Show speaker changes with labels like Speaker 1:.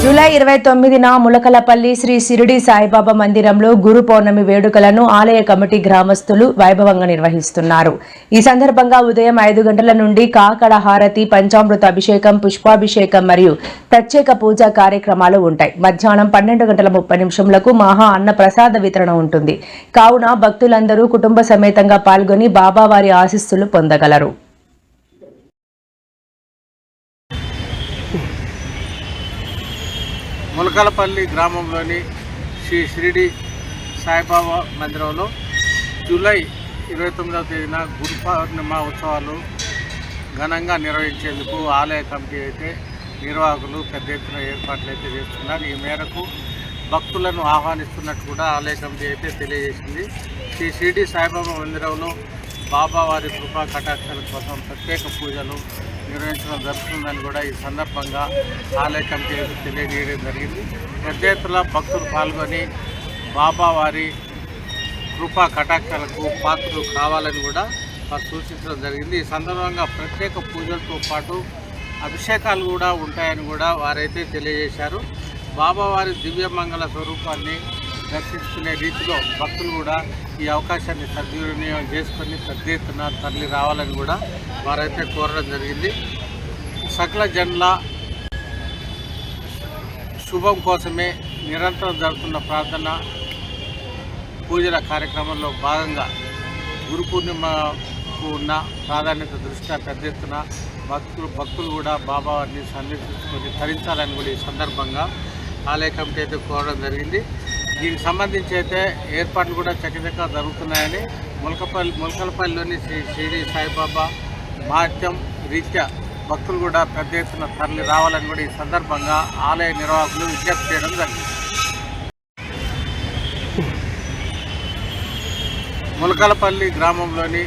Speaker 1: July 29న Mulakalapalli Shri Shirdi Saibaba మందిరంలో గురు పౌర్ణమి వేడుకలను ఆలయ కమిటీ గ్రామస్తులు వైభవంగా నిర్వహిస్తున్నారు. ఈ సందర్భంగా ఉదయం 5 గంటల నుండి కాకడ హారతి, పంచామృత అభిషేకం, పుష్పాభిషేకం మరియు ప్రత్యేక పూజా కార్యక్రమాలు ఉంటాయి. మధ్యాహ్నం 12:30 మహా అన్న ప్రసాద వితరణ ఉంటుంది. కావున భక్తులందరూ కుటుంబ సమేతంగా పాల్గొని బాబావారి ఆశీస్సులు పొందగలరు.
Speaker 2: ములకలపల్లి గ్రామంలోని శ్రీ షిరిడి సాయిబాబా మందిరంలో జూలై 29వ తేదీన గురు పౌర్ణిమ ఉత్సవాలు ఘనంగా నిర్వహించేందుకు ఆలయ కమిటీ అయితే నిర్వాహకులు పెద్ద ఎత్తున ఏర్పాట్లు అయితే చేస్తున్నారు. ఈ మేరకు భక్తులను ఆహ్వానిస్తున్నట్టు కూడా ఆలయ కమిటీ అయితే తెలియజేసింది. శ్రీ షిరిడి సాయిబాబా మందిరంలో బాబావారి కృపా కటాక్షాల కోసం ప్రత్యేక పూజలు నిర్వహించడం జరుగుతుందని కూడా ఈ సందర్భంగా ఆలయ కమిటీ తెలియజేయడం జరిగింది. పెద్ద ఎత్తున భక్తులు పాల్గొని బాబావారి కృపా కటాక్షాలకు పాత్రలు కావాలని కూడా వారు సూచించడం జరిగింది. ఈ సందర్భంగా ప్రత్యేక పూజలతో పాటు అభిషేకాలు కూడా ఉంటాయని కూడా వారైతే తెలియజేశారు. బాబావారి దివ్యమంగళ స్వరూపాన్ని దర్శించుకునే రీతిలో భక్తులు కూడా ఈ అవకాశాన్ని సద్వినియోగం చేసుకొని పెద్ద ఎత్తున తరలి రావాలని కూడా వారైతే కోరడం జరిగింది. సకల జనుల శుభం కోసమే నిరంతరం జరుగుతున్న ప్రార్థన పూజల కార్యక్రమంలో భాగంగా గురు పూర్ణిమకు ఉన్న ప్రాధాన్యత దృష్ట్యా పెద్ద ఎత్తున భక్తులు కూడా బాబావారిని సందర్శించుకొని తరించాలని కూడా ఈ సందర్భంగా ఆలయ కమిటీ అయితే కోరడం జరిగింది. దీనికి సంబంధించి అయితే ఏర్పాట్లు కూడా చకచకా జరుగుతున్నాయని ములకలపల్లిలోని శ్రీ షిరిడి సాయిబాబా మహత్యం రీత్యా భక్తులు కూడా పెద్ద ఎత్తున తరలి రావాలని కూడా ఈ సందర్భంగా ఆలయ నిర్వాహకులు విజ్ఞప్తి చేయడం జరిగింది. ములకలపల్లి గ్రామంలోని